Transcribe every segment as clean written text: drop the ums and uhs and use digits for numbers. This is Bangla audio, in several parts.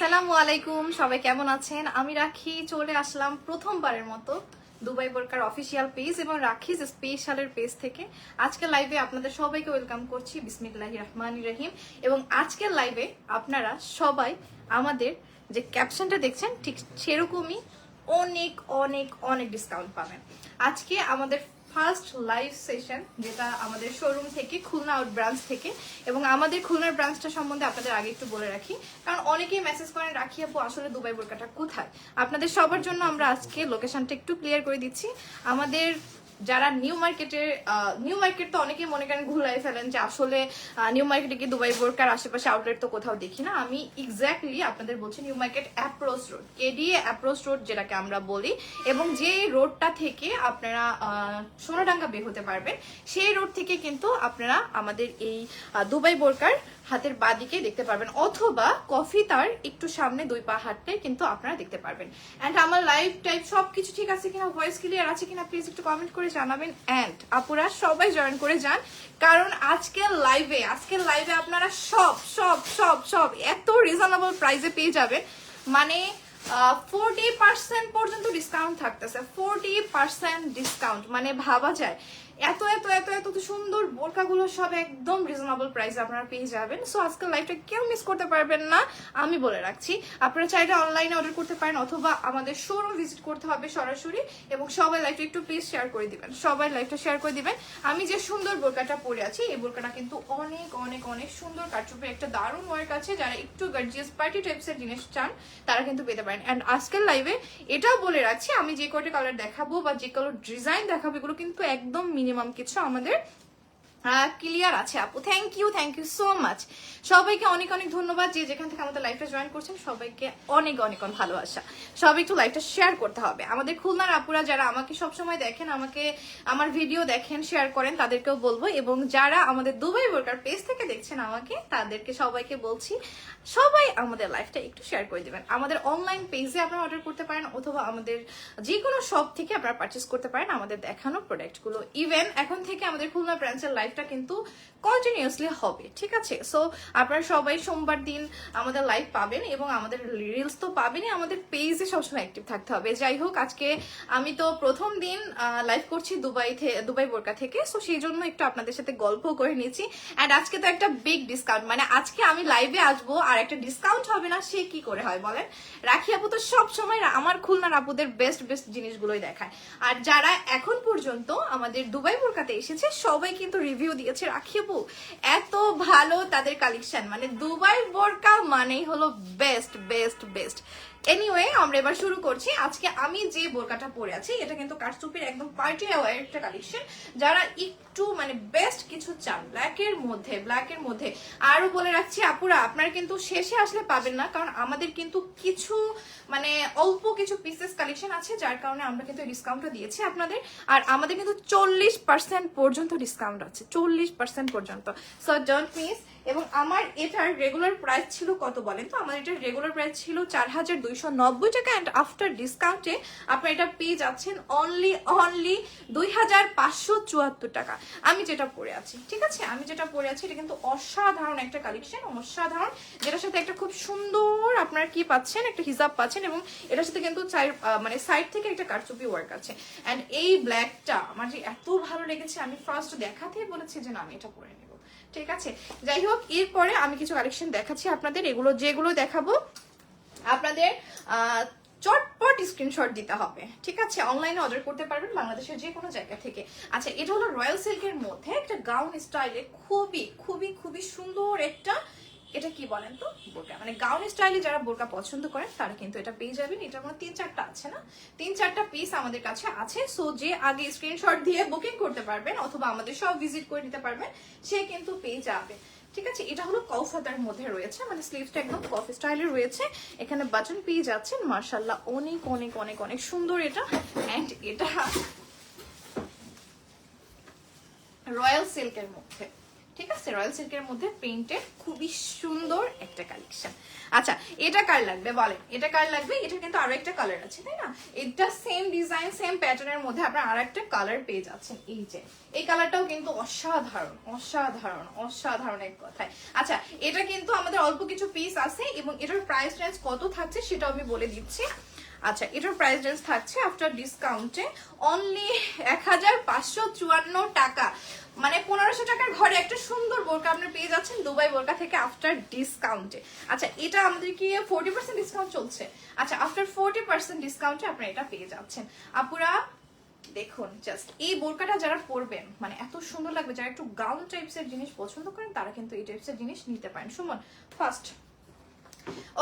আসসালামু আলাইকুম, সবাই কেমন আছেন? আমি রাখি চলে আসলাম প্রথমবারের মতো দুবাই বোরকার অফিসিয়াল পেজ এবং রাখিস স্পেশালের পেজ থেকে। আজকের লাইভে আপনাদের সবাইকে ওয়েলকাম করছি বিসমিল্লাহির রহমানির রহিম। এবং আজকের লাইভে আপনারা সবাই আমাদের যে ক্যাপশনটা দেখছেন ঠিক সেরকমই অনেক অনেক অনেক ডিসকাউন্ট পাবেন। আজকে আমাদের ফার্স্ট লাইভ সেশন, যেটা আমাদের শোরুম থেকে, খুলনা আউট ব্রাঞ্চ থেকে। এবং আমাদের খুলনার ব্রাঞ্চটা সম্বন্ধে আপনাদের আগে একটু বলে রাখি, কারণ অনেকেই মেসেজ করেন রাখি আপু আসলে দুবাই বোরকাটা কোথায়। আপনাদের সবার জন্য আমরা আজকে লোকেশনটা একটু ক্লিয়ার করে দিচ্ছি। আমাদের যারা নিউ মার্কেট তো অনেকেই মনে করেন ঘুলাই ফেলেন যে আসলে নিউ মার্কেটে কি দুবাই বোরকার আশেপাশে আউটলেট তো কোথাও দেখি না। আমি এক্স্যাক্টলি আপনাদের বলছি new market approach road, KDA approach road যেটাকে আমরা বলি, এবং যে রোডটা থেকে আপনারা সোনাডাঙ্গা বের হতে পারবেন, সেই রোড থেকে কিন্তু আপনারা আমাদের এই দুবাই বোরকার হাতের বাদিকে দেখতে পারবেন, অথবা কফি তার একটু সামনে 2 পা হাঁটতে কিন্তু আপনারা দেখতে পারবেন। এন্ড আমার লাইভ টাইপ সবকিছু ঠিক আছে কিনা, ভয়েস ক্লিয়ার আছে কিনা প্লিজ একটু কমেন্ট করে জানাবেন। এন্ড আপুরা সবাই জয়েন করে যান, কারণ আজকের লাইভে আপনারা সব সব সব সব এত রিজনেবল প্রাইসে পেয়ে যাবেন। মানে 40% পর্যন্ত ডিসকাউন্ট থাকতেছে, 40% ডিসকাউন্ট, মানে ভাবা যায় এত এত এত এত সুন্দর বোরকাগুলো সব একদম রিজনেবল প্রাইসে আপনারা পেয়ে যাবেন। সো আজকের লাইভটা কেউ মিস করতে পারবেন না, আমি বলে রাখছি। আপনারা চাইলে অনলাইনে অর্ডার করতে পারেন, অথবা আমাদের শোরুম ভিজিট করতে হবে সরাসরি। এবং সবাই লাইভটা একটু প্লিজ শেয়ার করে দিবেন, সবাই লাইভটা শেয়ার করে দিবেন। আমি যে সুন্দর বোরকাটা পরে আছি, এই বোরকাটা কিন্তু অনেক অনেক অনেক সুন্দর, কাটচুপের একটা দারুণ ওয়ার্ক আছে। যারা একটু গর্জিয়াস পার্টি টাইপসের জিনিস চান তারা কিন্তু পেতে পারেন। এন্ড আজকের লাইভে এটাও বলে রাখছি, আমি যে কয়টা কালার দেখাবো বা যে কালার ডিজাইন দেখাবো এগুলো কিন্তু একদম মিনিমাম কিছু আমাদের ক্লিয়ার আছে আপু। Thank you so much. সবাইকে অনেক অনেক ধন্যবাদ যে যেখান থেকে আমাদের লাইভটা জয়েন করছেন, সবাইকে অনেক অনেক ভালোবাসা। সবাই একটু লাইভটা শেয়ার করতে হবে। আমাদের খুলনার আপুরা যারা আমাকে সবসময় দেখেন, আমাকে আমার ভিডিও দেখেন, শেয়ার করেন, তাদেরকেও বলবো। এবং যারা আমাদের দুবাই বোরকার পেজ থেকে দেখছেন আমাকে, তাদেরকে সবাইকে বলছি সবাই আমাদের লাইভটা একটু শেয়ার করে দিবেন। আমাদের অনলাইন পেজে আপনারা অর্ডার করতে পারেন, অথবা আমাদের যে কোনো শপ থেকে আপনারা পারচেস করতে পারেন আমাদের দেখানো প্রোডাক্টগুলো। ইভেন এখন থেকে আমাদের খুলনা ব্রাঞ্চের লাইভটা কিন্তু কন্টিনিউয়াসলি হবে, ঠিক আছে? সো আপনারা সবাই সোমবার দিন আমাদের লাইভ পাবেন, এবং আমাদের রিলস তো পাবেনই, আমাদের পেজে সবসময় অ্যাক্টিভ থাকতে হবে। যাই হোক, আজকে আমি তো প্রথম দিন লাইভ করছি দুবাই বোরকা থেকে, সো সেই জন্য একটু আপনাদের সাথে গল্প করে নিয়েছি। অ্যান্ড আজকে তো একটা বিগ ডিসকাউন্ট, মানে আজকে আমি লাইভে আসবো আর একটা ডিসকাউন্ট হবে না, সে কি করে হয় বলেন? রাখি আপু তো সবসময় আমার খুলনার আপুদের বেস্ট বেস্ট জিনিসগুলোই দেখায়। আর যারা এখন পর্যন্ত আমাদের দুবাই বোরকাতে এসেছে সবাই কিন্তু রিভিউ দিয়েছে রাখি আপু এত ভালো তাদের কালেকশন, মানে দুবাই বোরকা মানেই হলো বেস্ট বেস্ট বেস্ট। এনিওয়ে, আমরা এবার শুরু করছি। আজকে আমি যে বোরকাটা পরে আছি এটা কিন্তু কাঠচুপির একদম পার্টি ওয়্যার একটা কালেকশন। যারা একটু মানে বেস্ট কিছু চান ব্ল্যাকের মধ্যে, আরো বলে রাখছি আপুরা, আপনারা কিন্তু শেষে আসলে পাবেন না, কারণ আমাদের কিন্তু কিছু মানে অল্প কিছু পিসেস কালেকশন আছে, যার কারণে আমরা কিন্তু ডিসকাউন্টটা দিয়েছি আপনাদের। আর আমাদের কিন্তু 40% পর্যন্ত ডিসকাউন্ট আছে, 40% পর্যন্ত। So don't miss. এবং আমার এটার রেগুলার প্রাইস ছিল কত বলেন তো? আমার এটার রেগুলার প্রাইস ছিল 4290 টাকা, এন্ড আফটার ডিসকাউন্টে আপনারা এটা পেয়ে যাচ্ছেন অনলি 2574 টাকা। আমি যেটা পরে আছি, ঠিক আছে, আমি যেটা পরে আছি এটা কিন্তু অসাধারণ একটা কালেকশন, অসাধারণ, যেটার সাথে একটা খুব সুন্দর আপনারা কি পাচ্ছেন, একটা হিজাব পাচ্ছেন, এবং এটার সাথে কিন্তু মানে সাইড থেকে একটা কারচুপি ওয়ার্ক আছে। এন্ড এই ব্ল্যাকটা আমার যে এত ভালো লেগেছে, আমি ফার্স্ট দেখাতেই বলেছি যে না আমি এটা পরে নেব, ঠিক আছে? যাই হোক, এরপরে আমি কিছু কালেকশন দেখাচ্ছি আপনাদের। যেগুলো দেখাবো আপনাদের চটপট স্ক্রিনশট দিতে হবে, ঠিক আছে? অনলাইনে অর্ডার করতে পারবেন বাংলাদেশের যে কোনো জায়গা থেকে। আচ্ছা, এটা হলো রয়্যাল সিল্কের মধ্যে একটা গাউন স্টাইলে খুবই খুবই খুবই সুন্দর একটা, এটা কি বলেন তো, বোরকা, মানে গাউন স্টাইলে যারা বোরকা পছন্দ করেন তারা কিন্তু এটা পেয়ে যাবেন। এটার মধ্যে 3-4টা আছে না, 3-4টা পিস আমাদের কাছে আছে। সো যে আগে স্ক্রিনশট দিয়ে বুকিং করতে পারবেন, অথবা আমাদের সব ভিজিট করে নিতে পারবেন, সে কিন্তু পেয়ে যাবে, ঠিক আছে? এটা হলো কফাতার মধ্যে রয়েছে, মানে স্লিভসটা একদম কফি স্টাইলে রয়েছে, এখানে বাটন পেয়ে যাচ্ছেন। মাশাআল্লাহ, অনেক অনেক অনেক অনেক সুন্দর এটা। এন্ড এটা রয়্যাল সিল্কের মধ্যে, ঠিক আছে, রয়্যাল সিল্কের মধ্যে প্রিন্টেড খুবই সুন্দর একটা কালেকশন। আচ্ছা এটা কার লাগবে বলেন, এটা কার লাগবে? এটা কিন্তু আরো একটা কালার আছে তাই না, এটা সেম ডিজাইন সেম প্যাটার্নের মধ্যে আপনার আর একটা কালার পেয়ে যাচ্ছেন। এই যে এই কালারটাও কিন্তু অসাধারণ অসাধারণ অসাধারণ এক কথায়। আচ্ছা এটা কিন্তু আমাদের অল্প কিছু পিস আছে এবং এটার প্রাইস রেঞ্জ কত থাকছে সেটাও আমি বলে দিচ্ছি। আচ্ছা এটার প্রাইস রেঞ্জ থাকছে আফটার ডিসকাউন্টে অনলি 1554 টাকা, মানে 1500 টাকার ঘরে একটা সুন্দর বোরকা আপনারা পেয়ে যাচ্ছেন দুবাই বোরকা থেকে আফটার ডিসকাউন্টে। আচ্ছা এটা আমাদের কি 40% ডিসকাউন্ট চলছে? আচ্ছা আফটার 40% ডিসকাউন্টে আপনারা এটা পেয়ে যাচ্ছেন। আপুরা দেখুন জাস্ট এই বোরকাটা যারা পরবেন মানে এত সুন্দর লাগবে, যারা একটু গাউন টাইপসের জিনিস পছন্দ করেন তারা কিন্তু এই টাইপসের জিনিস নিতে পারেন। সুমন ফার্স্ট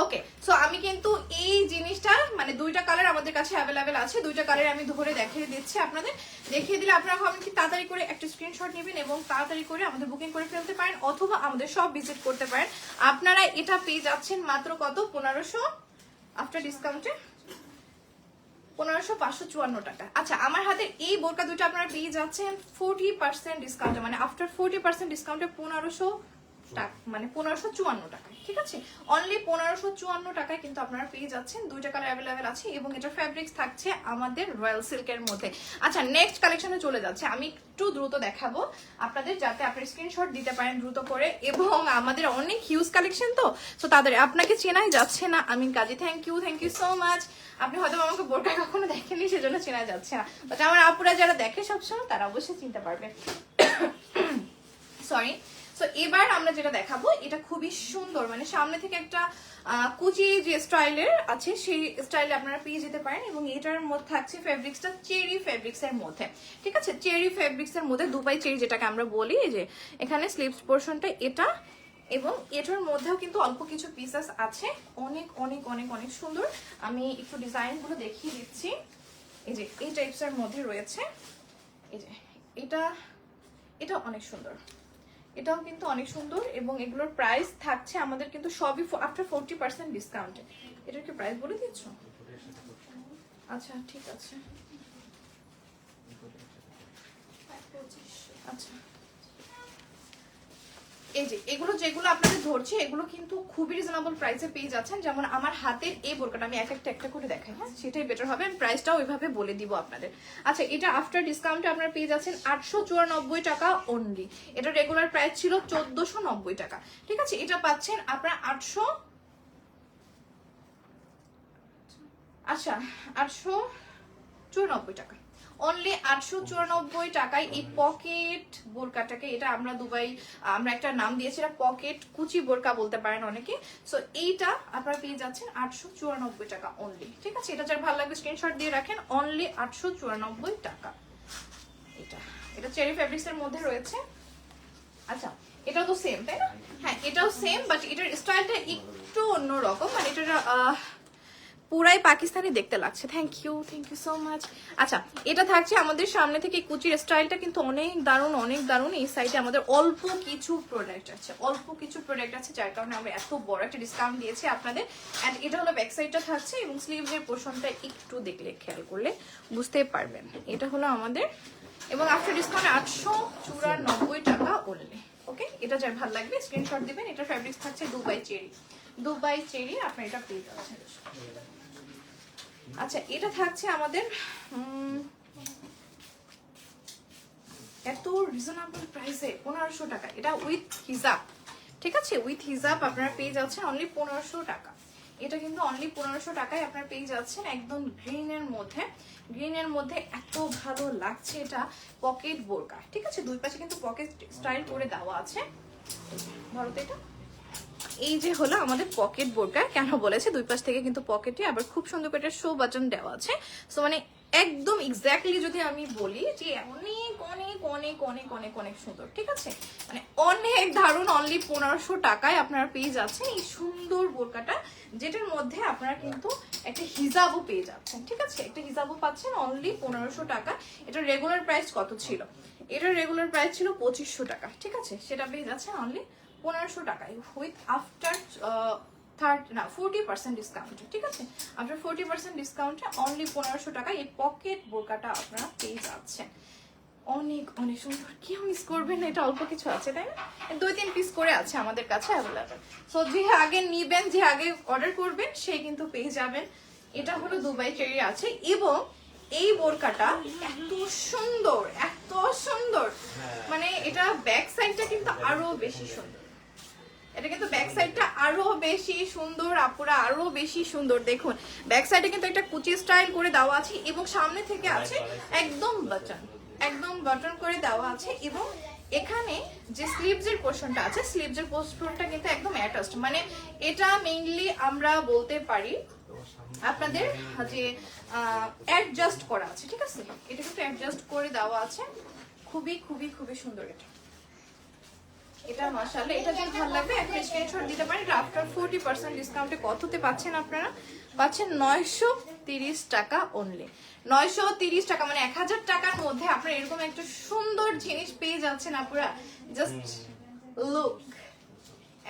ওকে, সো আমি কিন্তু এই জিনিসটা মানে দুইটা কালার আমাদের কাছে অ্যাভেলেবেল আছে, দুইটা কালার আমি ধরে দেখিয়ে দিচ্ছি আপনাদের। দেখিয়ে দিলে আপনারা ভাবেন কি তাড়াতাড়ি করে একটা স্ক্রিনশট নেবেন এবং তাড়াতাড়ি করে আমাদের বুকিং করে ফেলতে পারেন অথবা আমাদের সব ভিজিট করতে পারেন। আপনারা এটা পেয়ে যাচ্ছেন মাত্র কত? 1500 আফটার ডিসকাউন্টে 1554 টাকা। আচ্ছা আমার হাতে এই বোরকা দুটো আপনারা পেয়ে যাচ্ছেন 40% ডিসকাউন্টে, মানে আফটার 40% ডিসকাউন্টে 1500 টাকা, মানে 1554 টাকা। ঠিক আছে, অনলি 1554 টাকায় কিন্তু আপনারা পেয়ে যাচ্ছেন। দুইটা কালার অ্যাভেলেবেল আছে এবং এটা ফ্যাব্রিক্স থাকছে আমাদের রয়্যাল সিল্কের মধ্যে। আচ্ছা নেক্সট কালেকশনে চলে যাচ্ছে, আমি একটু দ্রুত দেখাবো আপনাদের যাতে আপনি স্ক্রিনশট দিতে পারেন দ্রুত করে, এবং আমাদের অনেক হিউজ কালেকশন তো তাদের আপনাকে চেনাই যাচ্ছে না। আমি কাজী থ্যাংক ইউ সো মাচ। আপনি হয়তো আমাকে বোরকা কখনো দেখেননি সেজন্য চেনা যাচ্ছে না, বাট আমার আপুরা যারা দেখে সবসময় তারা অবশ্যই চিনতে পারবে। সরি। সো এবার আমরা যেটা দেখাবো এটা খুবই সুন্দর, মানে সামনে থেকে একটা কুচি যে স্টাইলের আছে সেই স্টাইলে আপনারা পেয়ে যেতে পারেন এবং এটার মধ্যে থাকছে ফেব্রিক্সটা চেরি ফেব্রিক্স এর মধ্যে। ঠিক আছে, চেরি ফেব্রিক্স এর মধ্যে দুবাই চেরি যেটাকে আমরা বলি, এই যে এখানে স্লিভস পোরশনটা এটা এবং এটার মধ্যেও কিন্তু অল্প কিছু পিসেস আছে, অনেক অনেক অনেক অনেক সুন্দর। আমি একটু ডিজাইনগুলো দেখিয়ে দিচ্ছি। এই যে এই টাইপস এর মধ্যে রয়েছে, এই যে এটা অনেক সুন্দর, এটাও কিন্তু অনেক সুন্দর এবং এগুলোর প্রাইস থাকছে আমাদের কিন্তু সবই আফটার 40% ডিসকাউন্টে। এটার কি প্রাইস বলে দিচ্ছ? আচ্ছা ঠিক আছে, আচ্ছা এই যে এগুলো যেগুলো আপনাদের ধরছে এগুলো কিন্তু খুবই রিজনেবল প্রাইসে পেয়ে যাচ্ছেন। যেমন আমার হাতের এই বোরকাটা আমি একটা করে দেখাই, হ্যাঁ সেটাই বেটার হবে, আমি প্রাইসটাও ওইভাবে বলে দিব আপনাদের। আচ্ছা এটা আফটার ডিসকাউন্টে আপনারা পেয়ে যাচ্ছেন 894 টাকা অনলি। এটা রেগুলার প্রাইস ছিল 1490 টাকা। ঠিক আছে, এটা পাচ্ছেন আপনারা 894 টাকা, অনলি 894 টাকায় এই পকেট বোরকাটাকে, এটা আমরা দুবাই আমরা একটা নাম দিয়েছি, এটা পকেট কুচি বোরকা বলতে পারেন অনেকে। সো এইটা আপনারা পেয়ে যাচ্ছেন 894 টাকা অনলি। ঠিক আছে, এটা যার ভালো লাগবে স্ক্রিনশট দিয়ে রাখেন, অনলি 894 টাকা। এটা চেরি ফেব্রিক্স এর মধ্যে রয়েছে। আচ্ছা এটাও তো সেম তাই না? হ্যাঁ এটাও সেম, বাট এটার স্টাইলটা একটু অন্যরকম, মানে এটা পুরাই পাকিস্তানি দেখতে লাগছে। Thank you so much. আচ্ছা এটা থাকছে আমাদের সামনে থেকে কুচির স্টাইলটা কিন্তু অনেক দারুণ অনেক দারুণ। এই সাইডে আমাদের অল্প কিছু প্রোডাক্ট আছে যার কারণে আমরা এত বড় একটা ডিসকাউন্ট দিয়েছি আপনাদের। অ্যান্ড এটা হলো ব্যাক সাইডটা থাকছে এবং স্লিভসের পোর্শনটা একটু দেখলে খেয়াল করলে বুঝতে পারবেন। এটা হলো আমাদের এবং আফটার ডিসকাউন্ট 894 টাকা অনলি। ওকে, এটা যার ভালো লাগবে স্ক্রিনশট দিবেন। এটা ফ্যাব্রিক্স থাকছে দুবাই চেরি আপনি এটা পেয়ে যাচ্ছেন। আচ্ছা এটা থাকছে আমাদের এত রিজনেবল প্রাইসে 1500 টাকা, এটা উইথ হিজাব। ঠিক আছে, উইথ হিজাব আপনারা পেয়ে যাচ্ছেন অনলি 1500 টাকা। এটা কিন্তু অনলি 1500 টাকায় আপনারা পেয়ে যাচ্ছেন একদম গ্রিনের মধ্যে এত ভালো লাগছে। এটা পকেট বোরকা। ঠিক আছে, দুই পাশে কিন্তু পকেট স্টাইল করে দেওয়া আছে। ধরো তো এটা, এই যে হলো আমাদের পকেট বোরকা। কেন বলেছে দুই পাশ থেকে কিন্তু পকেটে আবার খুব সুন্দর করে শো বাটন দেওয়া আছে। সো মানে একদম এক্স্যাক্টলি যদি আমি বলি যে অনেক অনেক অনেক অনেক অনেক অনেক সুন্দর। ঠিক আছে, মানে অনেক দারুণ। অনলি 1500 টাকায় আপনারা পেয়ে যাচ্ছেন এই সুন্দর বোরকাটা, যেটার মধ্যে আপনারা কিন্তু একটা হিজাবও পেয়ে যাচ্ছেন। ঠিক আছে, একটা হিজাবও পাচ্ছেন অনলি 1500 টাকা। এটা রেগুলার প্রাইস কত ছিল? এটার রেগুলার প্রাইস ছিল 2500 টাকা। ঠিক আছে, সেটা পেয়ে যাচ্ছেন অনলি 1500 টাকায় উইথ আফটার 40% ডিসকাউন্ট। ঠিক আছে, আফটার 40% ডিসকাউন্টে অনলি 1500 টাকায় এই পকেট বোরকাটা আপনারা পেয়ে যাচ্ছেন। অনেক অনেক সুন্দর, কেউ মিস করবেন না, এটা অল্প কিছু আছে তাই না, 2-3 পিস করে আছে আমাদের কাছে অ্যাভেলেবেল। সো যে আগে নিবেন, যে আগে অর্ডার করবেন সে কিন্তু পেয়ে যাবেন। এটা হলো দুবাই চেরি আছে, এবং এই বোরকাটা এত সুন্দর, এত সুন্দর, মানে এটা ব্যাক সাইডটা কিন্তু আরো বেশি সুন্দর, এটা কিন্তু ব্যাক সাইডটা আরো বেশি সুন্দর আপুরা, আরো বেশি সুন্দর। দেখুন ব্যাক সাইডে কিন্তু একটা কুচি স্টাইল করে দেওয়া আছে, এবং সামনে থেকে আছে একদম বাটন, একদম বাটন করে দেওয়া আছে, এবং এখানে যে স্লিভস এর পোরশনটা আছে, স্লিভস এর পোরশনটা কিন্তু একদম অ্যাটাচড, মানে এটা মেইনলি আমরা বলতে পারি আপনাদের যে অ্যাডজাস্ট করা আছে, ঠিক আছে, এটা কিন্তু অ্যাডজাস্ট করে দেওয়া আছে, খুবই খুবই খুবই সুন্দর। এটা মাশাআল্লাহ, এটা যদি ভালো লাগবে একটা স্ক্রিনশট দিতে পারেন। এটা আফটার 40% ডিসকাউন্টে কততে পাচ্ছেন আপনারা? পাচ্ছেন 930 টাকা অনলি, 930 টাকা, মানে 1000 টাকার মধ্যে আপনারা এরকম একটা সুন্দর জিনিস পেয়ে যাচ্ছেন আপনারা। জাস্ট লুক,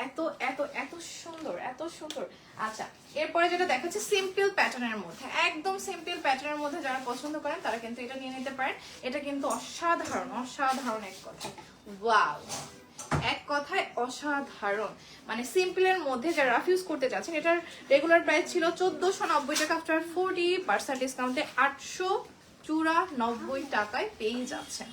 এত এত এত সুন্দর, এত সুন্দর। আচ্ছা, এরপরে যেটা দেখাচ্ছে সিম্পল প্যাটার্নের মধ্যে, একদম সিম্পল প্যাটার্নের মধ্যে যারা পছন্দ করেন তারা কিন্তু এটা নিয়ে নিতে পারেন। এটা কিন্তু অসাধারণ, অসাধারণ এক কথা, ওয়াও, এক কথায় অসাধারণ। মানে সিম্পলের মধ্যে যারা রাফ ইউজ করতে চাচ্ছেন, এটার রেগুলার প্রাইস ছিল 1490 টাকা, আফটার 40% ডিসকাউন্টে 894 টাকায় পেয়ে যাচ্ছেন।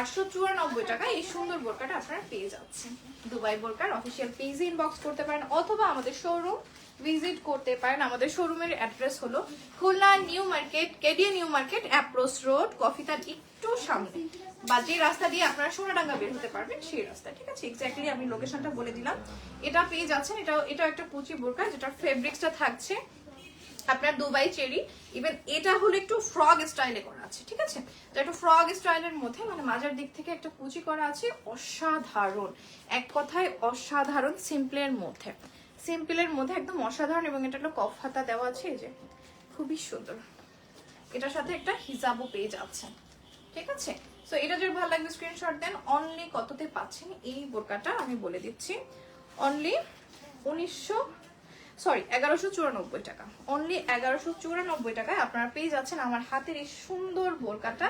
894 টাকায় এই সুন্দর বোরকাটা আপনারা পেয়ে যাচ্ছেন। দুবাই বোরকার অফিসিয়াল পেজে ইনবক্স করতে পারেন, অথবা আমাদের শোরুম ভিজিট করতে পারেন। আমাদের শোরুমের অ্যাড্রেস হলো Khulna new market, KDA new market, approach road, কফিতার একটু সামনে, বা যে রাস্তা দিয়ে আপনারা সোনাডাঙ্গা বের হতে পারবেন সেই রাস্তা, ঠিক আছে। এক্স্যাক্টলি আমি লোকেশনটা বলে দিলাম। এটা পেয়ে যাচ্ছেন, এটা একটা কুচি বোরকা, যেটার ফেব্রিক্সটা থাকছে আপনার দুবাই চেরি। ইভেন এটা হলো একটু ফ্রগ স্টাইলে করা আছে, ঠিক আছে, তো একটু ফ্রগ স্টাইলের মধ্যে, মানে মাজার দিক থেকে একটা কুচি করা আছে, অসাধারণ, এক কথায় অসাধারণ। সিম্পলের মধ্যে, সিম্পলের মধ্যে একদম অসাধারণ, এবং এটা হলো কফ হাতা দেওয়া আছে, এই যে খুবই সুন্দর। এটার সাথে একটা হিজাবও পেয়ে যাচ্ছে, ঠিক আছে। সো এটা যদি ভালো লাগবে স্ক্রিনশট দেন। অনলি কততে পাচ্ছেন এই বোরকাটা আমি বলে দিচ্ছি, অনলি 1194 টাকা, অনলি 1194 টাকায় আপনারা পেয়ে যাচ্ছেন আমার হাতের এই সুন্দর বোরকাটা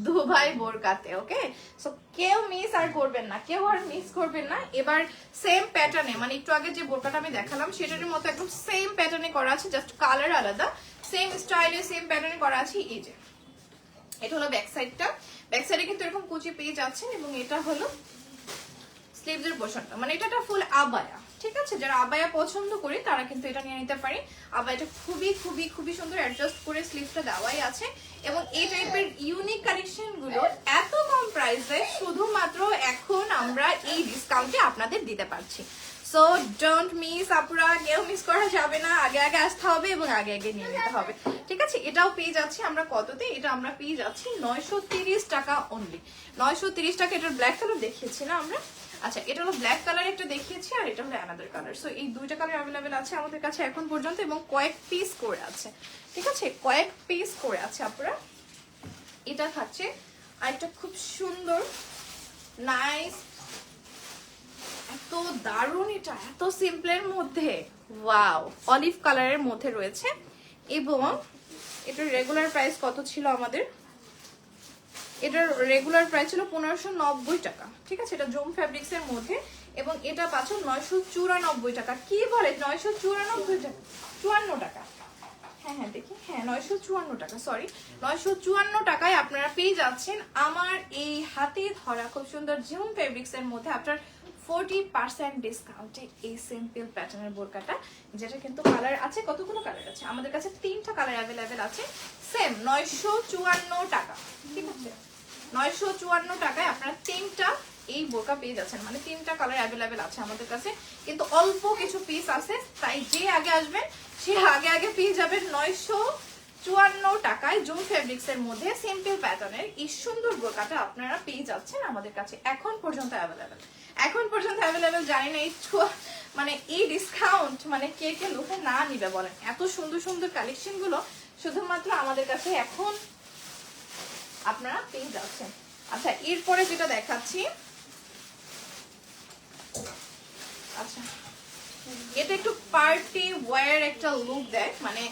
দুবাই বোরকাতে। ওকে, সো কেউ মিস আর করবেন না, কেউ আর মিস করবেন না। এবার সেম প্যাটার্নে, মানে একটু আগে যে বোরকাটা আমি দেখালাম সেটার মতো একদম সেম প্যাটার্নে করা আছে, জাস্ট কালার আলাদা, সেম স্টাইলে সেম প্যাটার্নে করা আছে। এই যে এটা হলো ব্যাক সাইডটা, ব্যাক সাইডে কিন্তু এরকম কুচি পেয়ে যাচ্ছেন, এবং এটা হলো স্লিভস এর পোরশনটা, মানে এটা ফুল আবায়া, ঠিক আছে। যারা আবায়া পছন্দ করে তারা কিন্তু এটা নিয়ে নিতে পারে। আবায়াটা খুবই খুবই খুবই সুন্দর, অ্যাডজাস্ট করে স্লিভসটা দেওয়াই আছে, এবং এই টাইপের ইউনিক কালেকশন গুলো এত কম প্রাইসে শুধুমাত্র এখন আমরা এই ডিসকাউন্টে আপনাদের দিতে পারছি। সো ডোন্ট মিস আপুরা, কেউ মিস করা যাবে না, আগে আগে আসতে হবে এবং আগে আগে নিয়ে নিতে হবে, ঠিক আছে। এটাও পেয়ে যাচ্ছি আমরা কততে, এটা আমরা পেয়ে যাচ্ছি 930 টাকা অনলি, 930 টাকা। এটার ব্ল্যাক কালার দেখিয়েছি না আমরা, আচ্ছা এটা হলো ব্ল্যাক কালার একটা দেখিয়েছি, আর এটা হলো অ্যানাদার কালার। সো এই দুইটা কালার অ্যাভেলেবেল আছে আমাদের কাছে এখন পর্যন্ত, এবং কয়েক পিস করে আছে, ঠিক আছে, কয়েক পিস করে আছে আপনারা। এটা থাকছে আরেকটা খুব সুন্দর নাইস, এত দারুণ, এটা এত সিম্পলের মধ্যে, ওয়াও, অলিভ কালারের মধ্যে রয়েছে, এবং এটার রেগুলার প্রাইস কত ছিল আমাদের? এটার রেগুলার প্রাইস ছিল 1590 টাকা, ঠিক আছে। এটা জুম ফ্যাব্রিক্স এর মধ্যে, এবং এটা পাচ্ছ 994 টাকা। কি বলে 994 টাকা, 54 টাকা, হ্যাঁ হ্যাঁ দেখি, হ্যাঁ 954 টাকা, সরি 954 টাকায় আপনারা পেয়ে যাচ্ছেন আমার এই হাতে ধরা খুব সুন্দর জুম ফেব্রিক্স এর মধ্যে আপনার 40% ডিসকাউন্টে এই সিম্পল প্যাটার্নের বোরকাটা, যেটা কিন্তু কালার আছে, কতগুলো কালার আছে আমাদের কাছে, 3টা কালার অ্যাভেলেবেল আছে, সেম 954 টাকা, ঠিক আছে। 954 টাকায় আপনারা 3টা এই বোরকা পেয়ে যাচ্ছেন, মানে 3টা কালার অ্যাভেলেবেল আছে আমাদের কাছে, কিন্তু অল্প কিছু পিস আছে, তাই যে আগে আসবেন সে আগে আগে পেয়ে যাবেন 954 টাকায় জুম ফেব্রিক্স এর মধ্যে সিম্পল প্যাটার্নের এই সুন্দর বোরকাটা আপনারা পেয়ে যাচ্ছেন আমাদের কাছে এখন পর্যন্ত অ্যাভেলেবেল। এখন পর্যন্ত অ্যাভেলেবেল, জানি না এই মানে এই ডিসকাউন্ট মানে কে কে লোকে না নিবে বলেন, এত সুন্দর সুন্দর কালেকশন গুলো শুধুমাত্র আমাদের কাছে এখন আপনারা পেয়ে যাচ্ছেন। আচ্ছা এরপরে যেটা দেখাচ্ছি, আচ্ছা এটা একটু পার্টি ওয়্যার একটা লুক দেয়, মানে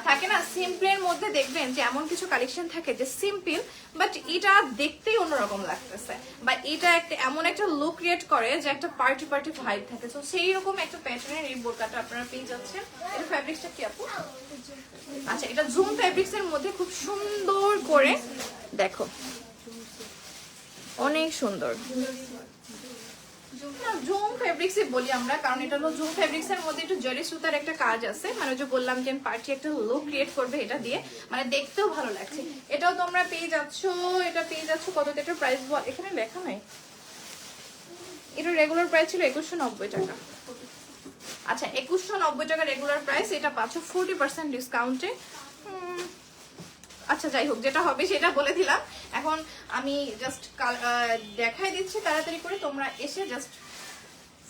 থাকে না সিম্পলের মধ্যে দেখবেন যে এমন কিছু কালেকশন থাকে যে সিম্পল বাট এটা দেখতেই অন্যরকম লাগতেছে, বা এটা একটা এমন একটা লুক ক্রিয়েট করে যে একটা পার্টি পার্টি ভাইব থাকে। তো সেই রকম একটা প্যাটার্নের এই বোরকাটা আপনারা পেয়ে যাচ্ছেন। এটা ফ্যাব্রিক্সটা কি আপু? আচ্ছা, এটা জুম ফ্যাব্রিক্স এর মধ্যে খুব সুন্দর করে দেখো, অনেক সুন্দর। জুম ফেব্রিক্স বলি আমরা, কারণ এটা হলো জুম ফেব্রিক্স এর মধ্যে একটু জরি সুতার একটা কাজ আছে, মানে যে বললাম যে পার্টি একটা লুক ক্রিয়েট করবে এটা দিয়ে, মানে দেখতেও ভালো লাগছে। এটাও তোমরা পেয়ে যাচ্ছ, এটা পেয়ে যাচ্ছ কত, এটা প্রাইস এখানে লেখা নাই, এটা রেগুলার প্রাইস ছিল 2190 টাকা। আচ্ছা 2190 টাকা রেগুলার প্রাইস, এটা পাচ্ছ 40% ডিসকাউন্টে। আচ্ছা যাই হোক, যেটা হবে সেটা বলে দিলাম। এখন আমি জাস্ট দেখাই দিচ্ছি তাড়াতাড়ি করে, তোমরা এসে জাস্ট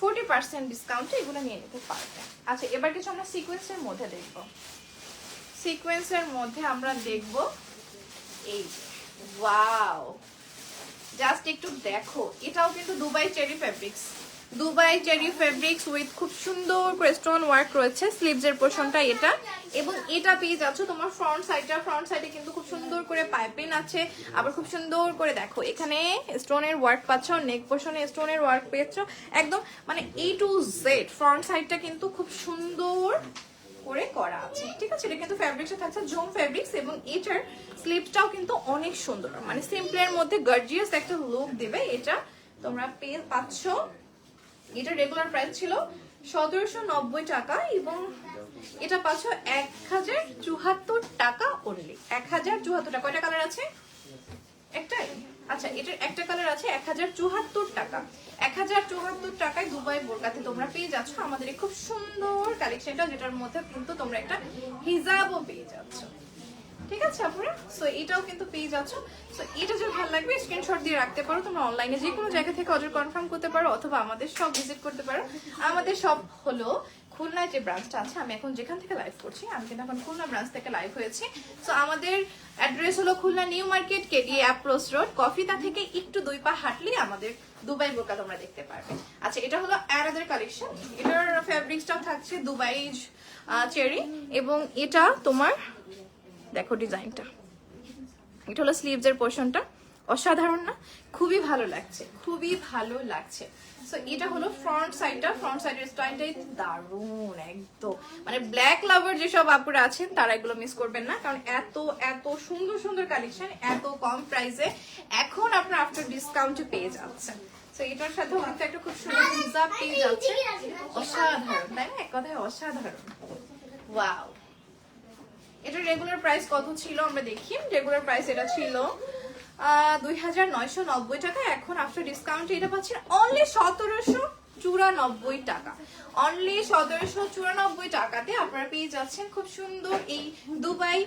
40% ডিসকাউন্টে এগুলো নিয়ে নিতে পারবে। আচ্ছা এবার কিছু আমরা সিকোয়েন্সের মধ্যে দেখব। সিকোয়েন্সের মধ্যে আমরা দেখব এই, ওয়াও জাস্ট একটু দেখো, এটাও কিন্তু Dubai cherry fabrics, Dubai cherry fabrics with খুব সুন্দর করে স্টোন ওয়ার্ক রয়েছে স্লিভস এর পোরশনটা এটা, এবং এটা পেয়ে যাচ্ছ তোমার ফ্রন্ট সাইডটা, ফ্রন্ট সাইডে কিন্তু খুব সুন্দর করে পাইপিং আছে, আবার খুব সুন্দর করে দেখো এখানে স্টোনের ওয়ার্ক পাচ্ছ, নেক পোরশনে স্টোনের ওয়ার্ক পেয়েছ, একদম মানে A to Z ফ্রন্ট সাইডটা কিন্তু খুব সুন্দর করে করা আছে। ঠিক আছে, এটা কিন্তু ফ্যাব্রিক্সটা থাকছে জুম ফ্যাব্রিক্স, এবং এটার স্লিভসটাও কিন্তু অনেক সুন্দর, মানে সিম্পলের মধ্যে গর্জিয়াস একটা লুক দেবে। এটা তোমরা পাচ্ছ, এটা রেগুলার প্রাইস ছিল 1790 টাকা, এবং এটা পাচ্ছ 1074 টাকা অনলি, 1074 টাকা। কয়টা কালার আছে? একটাই। আচ্ছা এটার একটা কালার আছে, 1074 টাকা। 1074 টাকায় দুবাই বোরকাতে তোমরা পেয়ে যাচ্ছ আমাদের এই খুব সুন্দর কালেকশনটা, যেটার মধ্যে কিন্তু তোমরা একটা হিজাবও পেয়ে যাচ্ছ। ঠিক আছে আপনারা, সো এটাও কিন্তু পেয়ে যাচ্ছ। সো এটা যদি ভালো লাগবে স্ক্রিনশট দিয়ে রাখতে পারো, তোমরা অনলাইনে যে কোনো জায়গা থেকে অর্ডার কনফার্ম করতে পারো, অথবা আমাদের শপ ভিজিট করতে পারো। আমাদের শপ হলো খুলনায় যে ব্রাঞ্চটা আছে, আমি এখন যেখান থেকে লাইভ করছি, আমি কিন্তু এখন খুলনা ব্রাঞ্চ থেকে লাইভ হয়েছি। সো আমাদের অ্যাড্রেস হলো Khulna new market, KD approach road, কফিতা থেকে একটু 2 পা হাঁটলেই আমাদের দুবাই বোরকা তোমরা দেখতে পারবে। আচ্ছা এটা হলো অ্যানাদার কালেকশন, এটার ফ্যাব্রিক্সটাও থাকছে দুবাই চেরি, এবং এটা তোমার দেখো ডিজাইনটা, এটা হলো স্লিভস এর পোরশনটা, অসাধারণ না? খুবই ভালো লাগছে, খুবই ভালো লাগছে। সো এটা হলো ফ্রন্ট সাইডটা, ফ্রন্ট সাইডের স্টাইলটাই দারুণ একদম, মানে ব্ল্যাক লাভার যেসব আপুরা আছেন তারা এগুলো মিস করবেন না, কারণ এত এত সুন্দর সুন্দর কালেকশন এত কম প্রাইসে এখন আপনারা আফটার ডিসকাউন্টে পেয়ে যাচ্ছেন। সো এটার সাথেও কিন্তু একটা খুব সুন্দর হিজাব পেয়ে যাচ্ছে, অসাধারণ তাই না? এক কথায় অসাধারণ। ওয়াও, এটা রেগুলার প্রাইস কত ছিল আমরা দেখি। রেগুলার প্রাইস এটা ছিল 2990 টাকা, এখন আফটার ডিসকাউন্ট এটা পাচ্ছেন অনলি 1794 টাকা। অনলি 1794 টাকাতে আপনারা পেয়ে যাচ্ছেন খুব সুন্দর এই দুবাই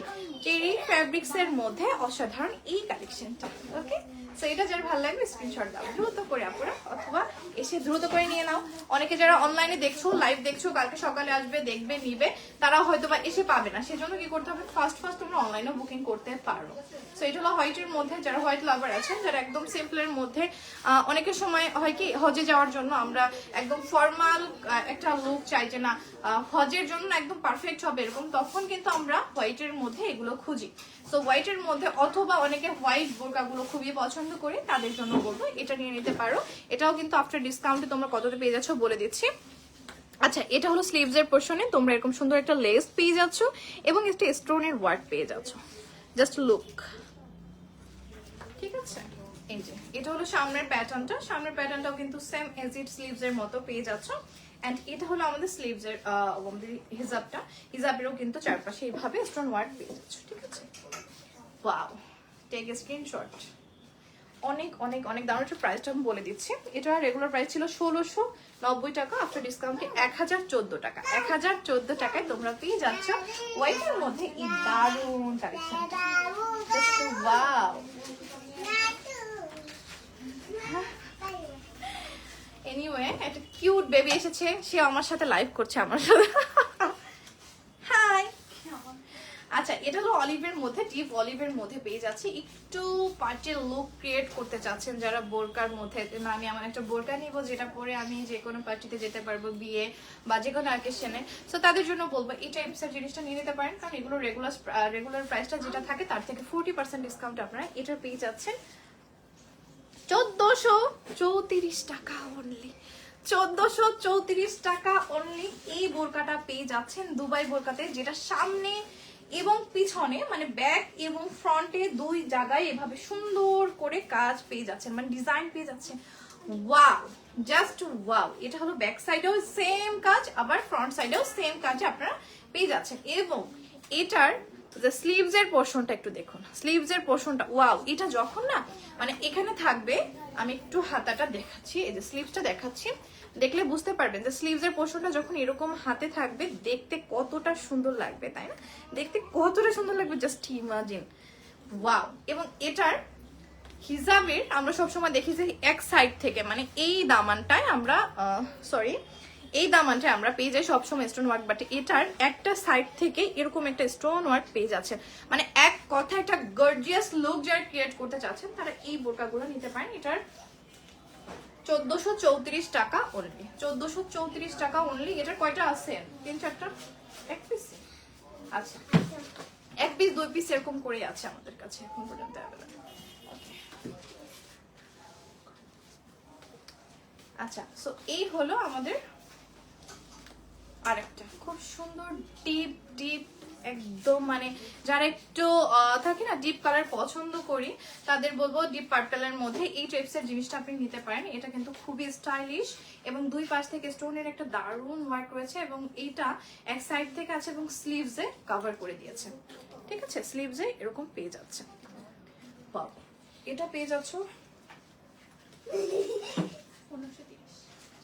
চেরি ফ্যাব্রিক্স এর মধ্যে অসাধারণ এই কালেকশনটা। ওকে, সো এটা যার ভালো লাগবে স্ক্রিনশট দাও দ্রুত করে আপুরা, অথবা এসে দ্রুত করে নিয়ে নাও। অনেকে যারা অনলাইনে দেখছো, লাইভ দেখছো, কালকে সকালে আসবে দেখবে নিবে, তারা হয়তো বা এসে পাবে না, সেজন্য কি করতে হবে, ফার্স্ট তোমরা অনলাইনে বুকিং করতে পারো। সো এটা হলো হোয়াইটের মধ্যে, যারা হোয়াইট লাভার আছেন, যারা একদম সিম্পলের মধ্যে, অনেকের সময় হয় কি হজে যাওয়ার জন্য আমরা একদম ফর্মাল একটা লুক চাই, যে না হজের জন্য একদম পারফেক্ট হবে এরকম, তখন কিন্তু আমরা হোয়াইটের মধ্যে এগুলো খুঁজি। সো হোয়াইটের মধ্যে, অথবা অনেকে হোয়াইট বোরকাগুলো খুবই পছন্দ করে, তাদের জন্য বলবো এটা নিয়ে নিতে পারো। এটাও কিন্তু আফটার ডিসকাউন্টে তোমরা কতটা পেয়ে যাচ্ছ বলে দিচ্ছি। আচ্ছা এটা হলো স্লিভস এর পোরশনে তোমরা এরকম সুন্দর একটা লেস পেয়ে যাচ্ছ, এবং একটা স্টোনের ওয়ার্ক পেয়ে যাচ্ছ, জাস্ট লুক। ঠিক আছে, এই যে এটা হলো সামনের প্যাটার্নটা, সামনের প্যাটার্নটাও কিন্তু সেম এজ ইট স্লিভস এর মতো পেয়ে যাচ্ছ। এন্ড এটা হলো আমাদের স্লিভস এর হিজাবটা, হিজাবেরও কিন্তু চারপাশে এইভাবে স্টোন ওয়ার্ক পেয়ে যাচ্ছ। ঠিক আছে, ওয়াও, টেক এ স্ক্রিনশট। অনেক অনেক অনেক দাম। একটা প্রাইসটা আমি বলে দিচ্ছি, এটা রেগুলার প্রাইস ছিল 1690 টাকা, আফটার ডিসকাউন্টে 1014 টাকা। 1014 টাকায় তোমরা পেয়ে যাচ্ছ হোয়াইটের মধ্যে এই দারুণ কালেকশন। ওয়াও, এনিওয়ে একটা কিউট বেবি এসেছে, সে আমার সাথে লাইভ করছে আমার সাথে। হাই। আচ্ছা এটা হলো অলিভের মধ্যে, ডিপ অলিভের মধ্যে পেয়ে যাচ্ছি। একটু পার্টির লুক ক্রিয়েট করতে চাচ্ছেন যারা, বোরকার মধ্যে না আমি আমার একটা বোরকা নিব যেটা পরে আমি যে কোনো পার্টিতে যেতে পারবো, বিয়ে বা যে কোনো অকেশনে। সো তাদের জন্য বলবো এই টাইপসের জিনিসটা নিয়ে নিতে পারেন, কারণ এগুলো রেগুলার প্রাইসটা যেটা থাকে তার থেকে 40% ডিসকাউন্ট আপনারা এটা পেয়ে যাচ্ছেন 1434 টাকা অনলি। 1434 টাকা অনলি এই বোরকাটা পেয়ে যাচ্ছেন দুবাই বোরকাতে, যেটা সামনে এবং পিছনে মানে ব্যাক এবং ফ্রন্টে দুই জায়গায় এভাবে সুন্দর করে কাজ পেয়ে যাচ্ছেন, মানে ডিজাইন পেয়ে যাচ্ছেন। Wow, just wow. এটা হলো ব্যাক সাইডেও সেম কাজ, আবার ফ্রন্ট সাইডেও সেম কাজে আপনারা পেয়ে যাচ্ছেন। এবং এটার যে স্লিভস এর পোর্শনটা একটু দেখুন, স্লিভস এর পোর্শনটা ওয়াও। এটা যখন না মানে এখানে থাকবে, আমি একটু হাতাটা দেখাচ্ছি, এই যে স্লিভসটা দেখাচ্ছি, দেখলে বুঝতে পারবেন যে স্লিভস এর পোর্শনটা যখন এরকম হাতে থাকবে দেখতে কতটা সুন্দর লাগবে, তাই না? দেখতে কতটা সুন্দর লাগবে, জাস্ট ইমাজিন। ওয়াও। এবং এটার হিজাবের আমরা সবসময় দেখি যে এক সাইড থেকে মানে এই দামানটায় আমরা এই দামানটা আমরা পেয়ে যাই সবসময় স্টোন ওয়ার্ক, বাট এটার একটা সাইড থেকে এরকম একটা স্টোন ওয়ার্ক পেয়ে যাচ্ছে। মানে এক কথা একটা গর্জিয়াস লুক যারা ক্রিয়েট করতে চাচ্ছেন তারা এই বোরকাগুলো নিতে পারেন। এটার 1434 টাকা অনলি, 1434 টাকা অনলি। এটার কয়টা আছে? 3-4টা, এক পিস। আচ্ছা, এক পিস 2 পিস এরকম করে আছে আমাদের কাছে এখন পর্যন্ত অ্যাভেলেবল। আচ্ছা, সো এই হলো আমাদের আরেকটা খুব সুন্দর ডিপ ডিপ একদম, মানে যারা একটু থাকে না ডিপ কালার পছন্দ করি তাদের বলবো ডিপ পার্পলের মধ্যে এই টাইপসের জিনিসটা আপনি নিতে পারেন। এটা কিন্তু খুবই স্টাইলিশ এবং দুই পাশ থেকে স্টোনের একটা দারুণ ওয়ার্ক রয়েছে এবং এইটা এক সাইড থেকে আছে এবং স্লিভসে কভার করে দিয়েছে। ঠিক আছে, স্লিভসে এরকম পেয়ে যাচ্ছে। এটা পেয়ে যাচ্ছ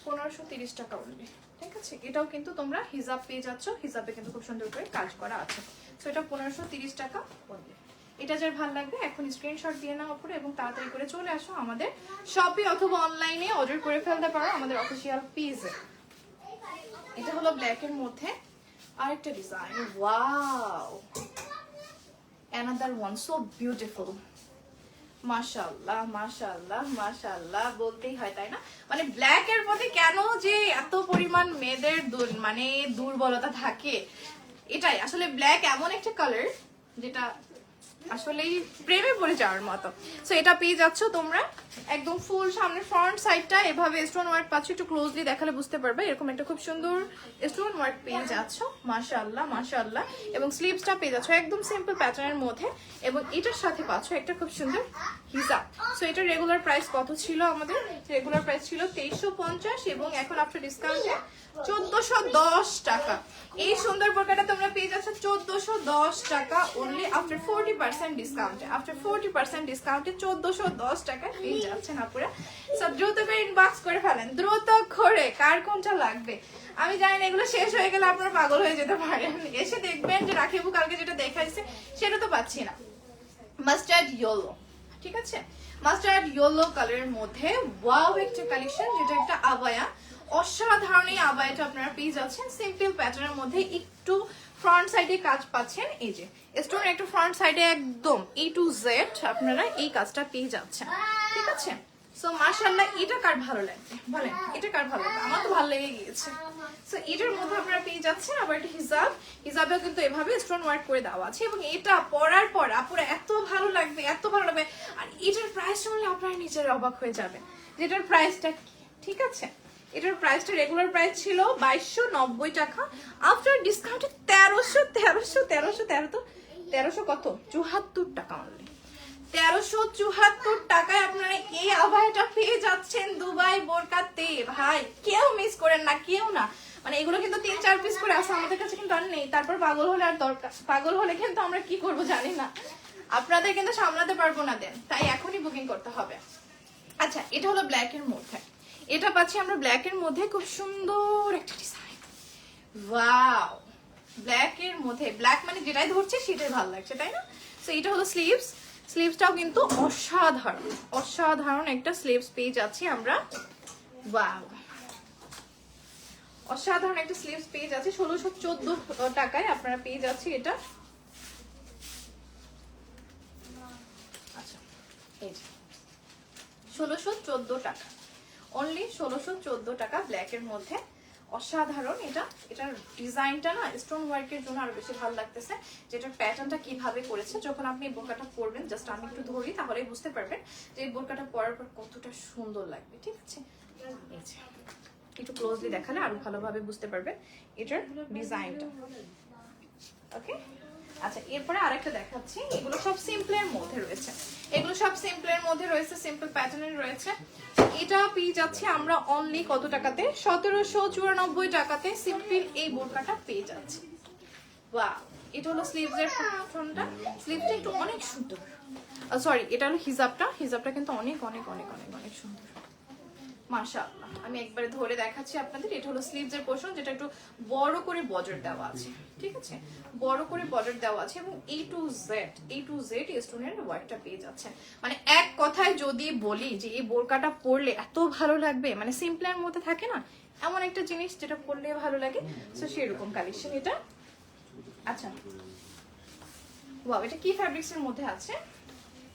1530 টাকা অনলি। ঠিক আছে, এটাও কিন্তু তোমরা হিজাব পেয়ে যাচ্ছ, হিজাবে কিন্তু খুব সুন্দর করে কাজ করা আছে। সো এটা 1530 টাকা অনলি। এটা যার ভালো লাগবে এখন স্ক্রিনশট দিয়ে নাও উপরে এবং তাড়াতাড়ি করে চলে আসো আমাদের শপে অথবা অনলাইনে অর্ডার করে ফেলতে পারো আমাদের অফিসিয়াল পেজে। এটা হলো ব্ল্যাক এর মধ্যে আরেকটা design. Wow, another one, so beautiful. মাশাআল্লাহ মাশাআল্লাহ মাশাআল্লাহ বলতেই হয়, তাই না? মানে ব্ল্যাক এর মধ্যে কেন যে এত পরিমাণ মেয়েদের মানে দুর্বলতা থাকে, এটাই আসলে ব্ল্যাক এমন একটা কালার যেটা আসলেই প্রেমে পড়ে যাওয়ার মতো। সো এটা পেয়ে যাচ্ছ তোমরা একদম ফুল সামনে ফ্রন্ট সাইডটা এভাবে স্টোন ওয়ার্ক পাচ্ছ, একটু ক্লোজলি দেখালে বুঝতে পারবে। এরকম একটা খুব সুন্দর স্টোন ওয়ার্ক পেয়ে যাচ্ছ, মাশাআল্লাহ মাশাআল্লাহ। এবং স্লিভসটা পেয়ে যাচ্ছ একদম সিম্পল প্যাটার্নের মধ্যে এবং এটার সাথে পাচ্ছ একটা খুব সুন্দর হিজাব। সো এটা রেগুলার প্রাইস কত ছিল? আমাদের রেগুলার প্রাইস ছিল 2350 এবং এখন আফটার ডিসকাউন্টে 1410 টাকা। এই সুন্দর বোরকাটা তোমরা পেয়ে যাচ্ছ 1410 টাকা অনলি আফটার 40% ডিসকাউন্টে। আফটার 40% ডিসকাউন্টে 1410 টাকা পেয়ে যাচ্ছেন আপনারা। সব দ্রুত করে ইনবক্স করে ফেলেন, দ্রুত করে কার কোনটা লাগবে। আমি জানি না এগুলো শেষ হয়ে গেলে আপনারা পাগল হয়ে যেতে পারেন, এসে দেখবেন যে রাখিবু কালকে যেটা দেখাইছে সেটা তো পাচ্ছি না। মাস্টার্ড ইয়েলো, ঠিক আছে, মাস্টার্ড ইয়েলো কালারের মধ্যে ওয়াও একটা কালেকশন, যেটা একটা আবায়া। অসাধারণ এই আবায়াটা আপনারা পেয়ে যাচ্ছেন সিম্পল প্যাটার্নের মধ্যে, একটু ফ্রন্ট সাইডে কাজ পাচ্ছেন, এই যে স্টোন একটা ফ্রন্ট সাইডে একদম A to Z আপনারা এই কাজটা পেয়ে যাচ্ছেন। ঠিক আছে, সো মাশাআল্লাহ। এটা কার ভালো লাগবে বলেন, এটা কার ভালো লাগবে? আমার তো ভালো লেগে গিয়েছে। সো এটার মধ্যে আপনারা পেয়ে যাচ্ছেন আবার একটা হিজাব, হিজাবেও কিন্তু এভাবে স্টোন ওয়ার্ক করে দেওয়া আছে এবং এটা পরার পর আপুরা এত ভালো লাগবে, এত ভালো লাগবে। আর এটার প্রাইস শুনলে আপনারা নিজের অবাক হয়ে যাবেন যেটার প্রাইসটা কি। ঠিক আছে, এটার প্রাইসটা রেগুলার প্রাইস ছিল 2290 টাকা, আফটার ডিসকাউন্টে 1300 কত 74 টাকা অনলি। 1374 টাকায় আপনারা এই আভায়াটা পেয়ে যাচ্ছেন দুবাই বোরকাতে। ভাই কেউ মিস করেন না, কেউ না। মানে এগুলো কিন্তু 3-4 পিস করে আছে আমাদের কাছে, কিন্তু আর নেই। তারপর পাগল হলে আর দরকার, পাগল হলে কিন্তু আমরা কি করব জানি না, আপনাদের কিন্তু সামলাতে পারবো না দেন, তাই এখনই বুকিং করতে হবে। আচ্ছা, এটা হলো ব্ল্যাক এর মধ্যে, এটা পাচ্ছি আমরা ব্ল্যাক এর মধ্যে খুব সুন্দর একটা ডিজাইন। ওয়াও, ব্ল্যাক এর মধ্যে, ব্ল্যাক মানে যেটাই ধরছে সেটাই ভালো লাগছে, তাই না? সো এটা হলো স্লিভস, স্লিভসটাও কিন্তু অসাধারণ অসাধারণ একটা স্লিভস পেয়ে যাচ্ছি আমরা। ওয়াও, অসাধারণ একটা স্লিভস পেয়ে যাচ্ছে 1614 টাকায় আপনারা পেয়ে যাচ্ছি এটা। এই যে 1614 টাকা, অনলি 1614 টাকা ব্ল্যাকের মধ্যে। অসাধারণ এটা, এটার ডিজাইনটা না স্টোন ওয়ার্কের জন্য আরো বেশি ভালো লাগতেছে, যেটার প্যাটার্নটা কিভাবে করেছে। যখন আপনি এই বোরকাটা পরবেন, জাস্ট আমি একটু ধরি তাহলেই বুঝতে পারবেন যে এই বোরকাটা পরার পর কতটা সুন্দর লাগবে। ঠিক আছে, এই যে একটু ক্লোজলি দেখালে আরো ভালোভাবে বুঝতে পারবেন এটার ডিজাইনটা। ওকে, আচ্ছা এরপরে আরেকটা দেখাচ্ছি। এগুলো সব সিম্পলের মধ্যে রয়েছে, এগুলো সব সিম্পলের মধ্যে রয়েছে, সিম্পল প্যাটার্নের রয়েছে। এটা পেয়ে যাচ্ছি আমরা অনলি কত টাকাতে? 1794 টাকাতে সিম্পল এই বোরকাটা পেয়ে যাচ্ছি। ওয়াও, এটা হলো স্লিভসের পোর্শনটা, স্লিভসটা একটু অনেক সুন্দর। সরি, এটা হলো হিজাবটা, হিজাবটা কিন্তু অনেক অনেক অনেক অনেক অনেক সুন্দর, মাশাআল্লাহ। আমি একবারে ধরে দেখাচ্ছি আপনাদের। এটা হলো স্লিভসের পোর্শন, যেটা একটু বড় করে বর্ডার দেওয়া আছে। ঠিক আছে, বড় করে বর্ডার দেওয়া আছে এবং A to Z স্টোনের ওয়ার্কটা পেয়ে যাচ্ছে। মানে এক কথায় যদি বলি যে এই বোরকাটা পরলে এত ভালো লাগবে, মানে সিম্পলের মধ্যে থাকে না এমন একটা জিনিস যেটা পরলে ভালো লাগে, তো সেরকম কালেকশন এটা। আচ্ছা ওয়াও, এটা কি ফ্যাব্রিক্সের মধ্যে আছে?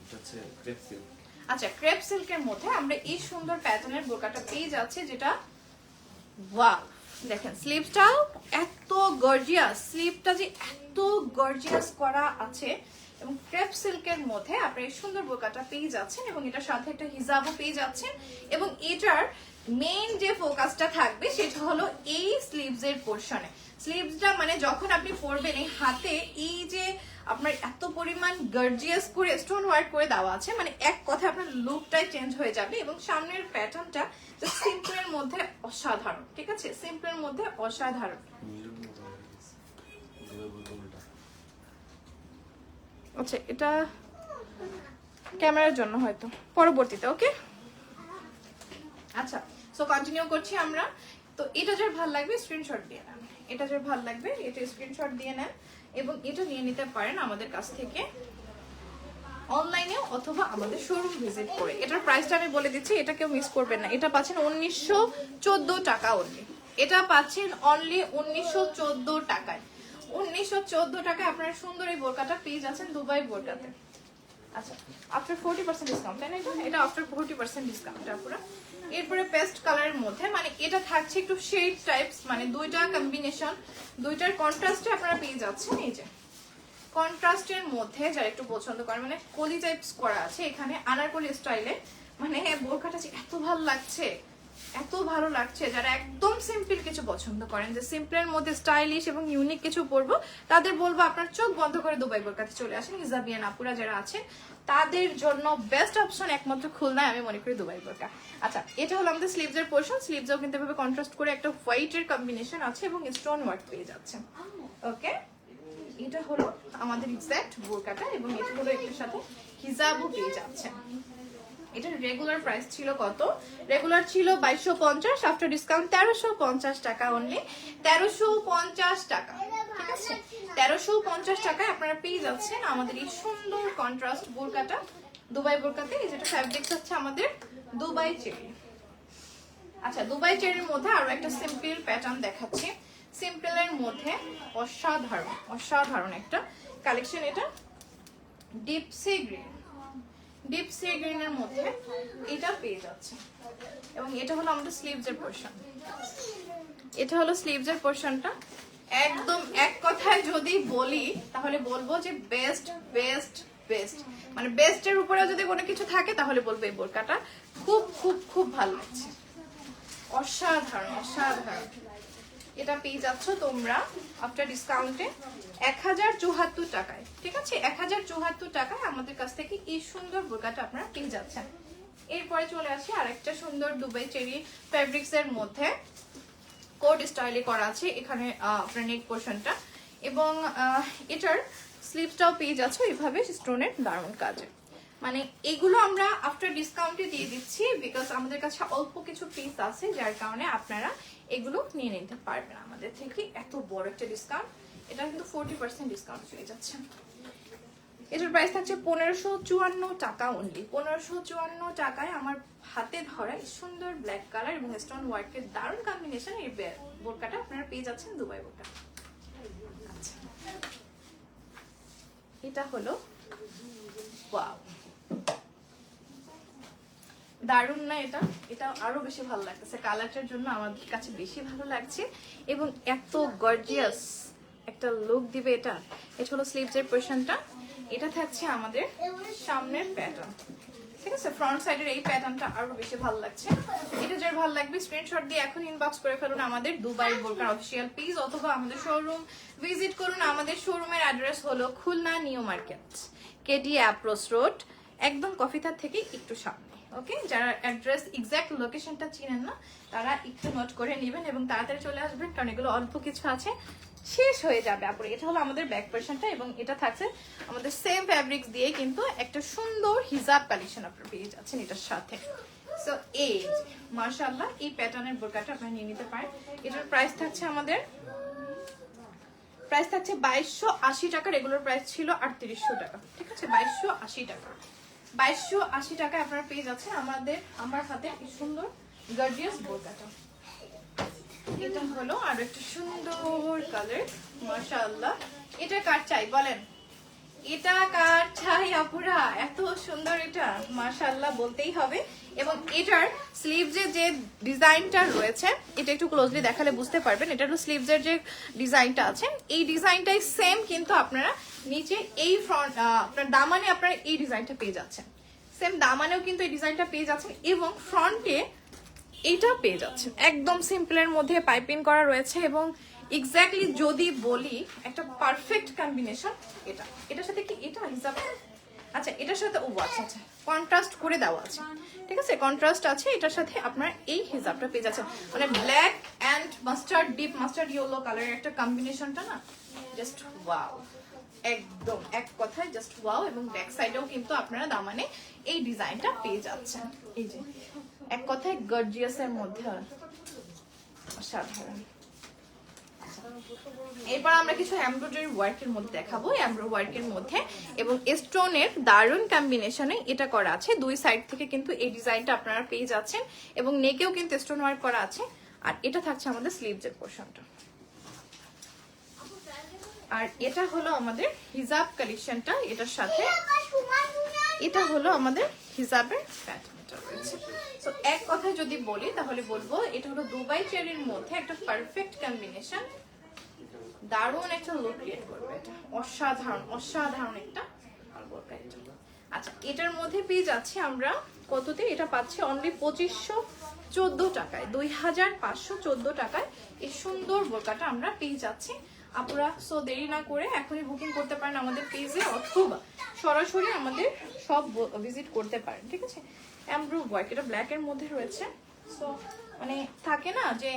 এটা হচ্ছে ক্রেপ সিল্ক। আচ্ছা, ক্রেপ সিল্কের মধ্যে আমরা এই সুন্দর প্যাটার্নের বোরকাটা পেয়ে যাচ্ছে, যেটা ওয়াও দেখেন স্লিভটাও এত গর্জিয়াস, স্লিভটা যে এত গর্জিয়াস করা আছে এবং ক্রেপ সিল্কের মধ্যে আপনি এই সুন্দর বোরকাটা পেয়ে যাচ্ছেন এবং এটার সাথে একটা হিজাবও পেয়ে যাচ্ছেন। এবং এটার মেইন যে ফোকাসটা থাকবে সেটা হলো এই স্লিভসের পোরশনে। স্লিভসটা মানে যখন আপনি পরবেন এই হাতে এই যে আপনার এত পরিমাণ গর্জিয়াস করে স্টোন ওয়ার্ক করে দেওয়া আছে, মানে এক কথায় আপনার লুকটাই চেঞ্জ হয়ে যাবে। এবং সামনের প্যাটার্নটা সিম্পলের মধ্যে অসাধারণ। ঠিক আছে, সিম্পলের মধ্যে অসাধারণ। আচ্ছা, এটা ক্যামেরার জন্য হয়তো পরবর্তীতে। ওকে, আচ্ছা সো কন্টিনিউ করছি আমরা। তো এটা যার ভালো লাগবে স্ক্রিনশট দিয়ে নেন, এটা যার ভালো লাগবে এটা স্ক্রিনশট দিয়ে নেন এবং এটা নিয়ে নিতে পারেন আমাদের কাছ থেকে অনলাইনে অথবা আমাদের শোরুম ভিজিট করে। এটার প্রাইসটা আমি বলে দিচ্ছি, এটা কেউ মিস করবেন না। এটা পাচ্ছেন 1914 টাকা অনলি, এটা পাচ্ছেন অনলি 1914 টাকায়। 1914 টাকায় আপনারা সুন্দর এই বোরকাটা পেয়ে যাচ্ছেন দুবাই বোরকাতে। আচ্ছা, আফটার 40% ডিসকাউন্ট, তাই না? এটা আফটার 40% ডিসকাউন্ট পুরো। এরপরে পেস্ট কালারের মধ্যে, মানে এটা থাকছে একটু শেড টাইপস, মানে দুইটা কম্বিনেশন, দুইটার কন্ট্রাস্টে আপনারা পেয়ে যাচ্ছেন। এই যে কন্ট্রাস্টের মধ্যে যারা একটু পছন্দ করেন, মানে কলি টাইপস করা আছে এখানে আনারকলি স্টাইলে, মানে বোরকাটা যে এত ভালো লাগছে, এত ভালো লাগছে। যারা একদম সিম্পল কিছু পছন্দ করেন, যে সিম্পলের মধ্যে স্টাইলিশ এবং ইউনিক কিছু পরবো, তাদের বলবো আপনার চোখ বন্ধ করে দুবাই বোরকাতে চলে আসেন। হিজাবিয়ান আপুরা যারা আছেন তাদের জন্য বেস্ট অপশন একমাত্র খুলনায় আমি মনে করি দুবাই বোরকা। আচ্ছা, এটা হলো আমাদের স্লিভসের পোর্শন। স্লিভসও কিন্তু এভাবে কন্ট্রাস্ট করে একটা হোয়াইটের কম্বিনেশন আছে এবং স্টোন ওয়ার্ক পেয়ে যাচ্ছেন। ওকে, এটা হলো আমাদের এক্সাক্ট বোরকাটা এবং এটা হলো এটার সাথে হিজাবও পেয়ে যাচ্ছেন। এটার রেগুলার প্রাইস ছিল কত? রেগুলার ছিল 2250, আফটার ডিসকাউন্ট 1350 টাকা অনলি। 1350 টাকা, ঠিক আছে? 1350 টাকায় আপনারা পেয়ে যাচ্ছেন আমাদের এই সুন্দর কন্ট্রাস্ট বোরকাটা দুবাই বোরকাতে। যেটা ফ্যাব্রিক্স হচ্ছে আমাদের দুবাই চেরি। আচ্ছা, দুবাই চেরির মধ্যে আরো একটা সিম্পল প্যাটার্ন দেখাচ্ছি। সিম্পলের মধ্যে অসাধারণ অসাধারণ একটা কালেকশন। এটা deep sea green, deep sea গ্রিনের মধ্যে এটা পেয়ে যাচ্ছে এবং এটা হলো আমাদের স্লিভসের পোরশন। এটা হলো স্লিভসের পোরশনটা। একদম এক কথায় যদি বলি তাহলে বলবো যে বেস্ট বেস্ট বেস্ট, মানে বেস্টের উপরে যদি কোনো কিছু থাকে তাহলে বলবো এই বোরকাটা খুব খুব খুব ভালো লাগছে, অসাধারণ অসাধারণ। এটা পেয়ে যাচ্ছ তোমরা আফটার ডিসকাউন্টে 1074 টাকায়। ঠিক আছে, 1074 টাকায় আমাদের কাছ থেকে এই সুন্দর বোরকাটা আপনারা পেয়ে যাচ্ছেন। এরপরে চলে আসি আরেকটা সুন্দর দুবাই চেরি ফ্যাব্রিক্স এর মধ্যে কোড স্টাইলে করা আছে এখানে আপনার নেক পোর্শনটা এবং এটার স্লিভসটাও পেয়ে যাচ্ছে এইভাবে স্টোনের দারুণ কাজে। মানে এগুলো আমরা আফটার ডিসকাউন্টে দিয়ে দিচ্ছি বিকজ আমাদের কাছে অল্প কিছু পিস আছে, যার কারণে আপনারা এগুলো নিয়ে নিতে পারবেন আমাদের থেকে। এত বড় একটা ডিসকাউন্ট, এটা কিন্তু 40% ডিসকাউন্ট পেয়ে যাচ্ছে। এটার প্রাইস থাকছে 1554 টাকা অনলি। 1554 টাকায় আমার হাতে ধরা এই সুন্দর ব্ল্যাক কালার এবং স্টোন ওয়ার্কের দারুণ কম্বিনেশন এই বোরকাটা আপনারা পেয়ে যাচ্ছেন দুবাই বোরকা। আচ্ছা, এটা হলো ওয়াও, দারুণ না এটা? এটা আরো বেশি ভালো লাগতেছে, কালারটার জন্য আমাদের কাছে বেশি ভালো লাগছে এবং এত গর্জিয়াস একটা লুক দিবে এটা। এটা হলো স্লিভসের পোরশনটা, এটা থাকছে আমাদের সামনের প্যাটার্ন, ঠিক আছে? ফ্রন্ট সাইডের এই প্যাটার্নটা আরো বেশি ভালো লাগছে। এটা যার ভালো লাগবে স্ক্রিনশট দিয়ে এখন ইনবক্স করে ফেলুন আমাদের দুবাই বোরকার অফিসিয়াল পেজ, অথবা আমাদের শোরুম ভিজিট করুন। আমাদের শোরুমের অ্যাড্রেস হলো Khulna new market, KD approach road, একদম কফিতার থেকে একটু সামনে। ওকে, যারা অ্যাড্রেস এক্সাক্ট লোকেশনটা চিনেন না তারা একটু নোট করে নেবেন এবং তাড়াতাড়ি চলে আসবেন, কারণ এগুলো অল্প কিছু আছে, শেষ হয়ে যাবে আপুরে। এটা হলো আমাদের ব্যাক পোরশনটা এবং এটা থাকছে আমাদের সেম ফ্যাব্রিক্স দিয়ে কিন্তু একটা সুন্দর হিজাব কালেকশন আপনারা পেয়ে যাচ্ছেন এটার সাথে। সো এই মাশাআল্লাহ এই প্যাটার্নের বোরকাটা আপনারা নিয়ে নিতে পারেন। এটার প্রাইস থাকছে আমাদের 2280 টাকা, রেগুলার প্রাইস ছিল 3800 টাকা, ঠিক আছে? 2280 টাকা, 2280 টাকায় আপনারা পেয়ে যাচ্ছেন আমার হাতে এই সুন্দর গর্জিয়াস বোরকাটা। এটা হলো আর একটা সুন্দর কালার, মাশাআল্লাহ। এটা কার চাই বলেন? এটা কার চাই আপুরা? এত সুন্দর এটা, মাশাআল্লাহ বলতেই হবে। এবং এটার স্লিভসের যে ডিজাইনটা রয়েছে, এটা একটু ক্লোজলি দেখালে বুঝতে পারবেন। এটা হলো স্লিভসের যে ডিজাইনটা আছে, এই ডিজাইনটাই সেম, কিন্তু আপনারা নিচে এই ফ্রন্ট আপনার দামানে আপনারা এই ডিজাইনটা পেয়ে যাচ্ছেন, সেম দামানেও কিন্তু এই ডিজাইনটা পেয়ে যাচ্ছেন এবং ফ্রন্টে এইটা পেয়ে যাচ্ছেন। একদম সিম্পলের মধ্যে পাইপিং করা রয়েছে এবং এক্স্যাক্টলি যদি বলি একটা পারফেক্ট কম্বিনেশন এটা। এটার সাথে কি এটা হিসাব, আচ্ছা এটার সাথে ও আচ্ছা আচ্ছা কন্ট্রাস্ট করে দেওয়া আছে, ঠিক আছে? কন্ট্রাস্ট আছে এটার সাথে, আপনার এই হিজাবটা পেয়ে যাচ্ছেন। মানে black and mustard, deep mustard yellow কালারের একটা কম্বিনেশনটা না, জাস্ট ওয়াও, একদম এক কথায় জাস্ট ওয়াও। এবং ব্যাক সাইডেও কিন্তু আপনারা দামানে এই ডিজাইনটা পেয়ে যাচ্ছেন, এই যে এক কথায় গর্জিয়াসের মধ্যে অসাধারণ। এরপর আমরা কিছু এমব্রয়ডারি ওয়ার্কের মধ্যে দেখাবো, এমব্রয়ডারি ওয়ার্কের মধ্যে এবং স্টোনের দারুণ কম্বিনেশনে এটা করা আছে। দুই সাইড থেকে কিন্তু এই ডিজাইনটা আপনারা পেয়ে যাচ্ছেন এবং নেকেও কিন্তু স্টোন ওয়ার্ক করা আছে। আর এটা থাকছে আমাদের স্লিভসের পোরশনটা, আর এটা হলো আমাদের হিজাব কালেকশনটা। এটার সাথে এটা হলো আমাদের হিজাবের প্যাটার্নটা রয়েছে। সো এক কথায় যদি বলি তাহলে বলবো এটা হলো দুবাই চেরির মধ্যে একটা পারফেক্ট কম্বিনেশন, দারুণ একটা লুক ক্রিয়েট করবে এটা, অসাধারণ অসাধারণ একটা। আচ্ছা এটার মধ্যে পেয়ে যাচ্ছি আমরা কততে? এটা পাচ্ছি অনলি 2514 টাকায়, 2514 টাকায় এই সুন্দর বোরকাটা আমরা পেয়ে যাচ্ছি আপুরা। সো দেরি না করে এখনই বুকিং করতে পারেন আমাদের পেজে, অথবা সরাসরি আমাদের সব ভিজিট করতে পারেন, ঠিক আছে? এমব্রয়ডারি ওয়ার্ক, এটা ব্ল্যাক এর মধ্যে রয়েছে। সো মানে থাকে না যে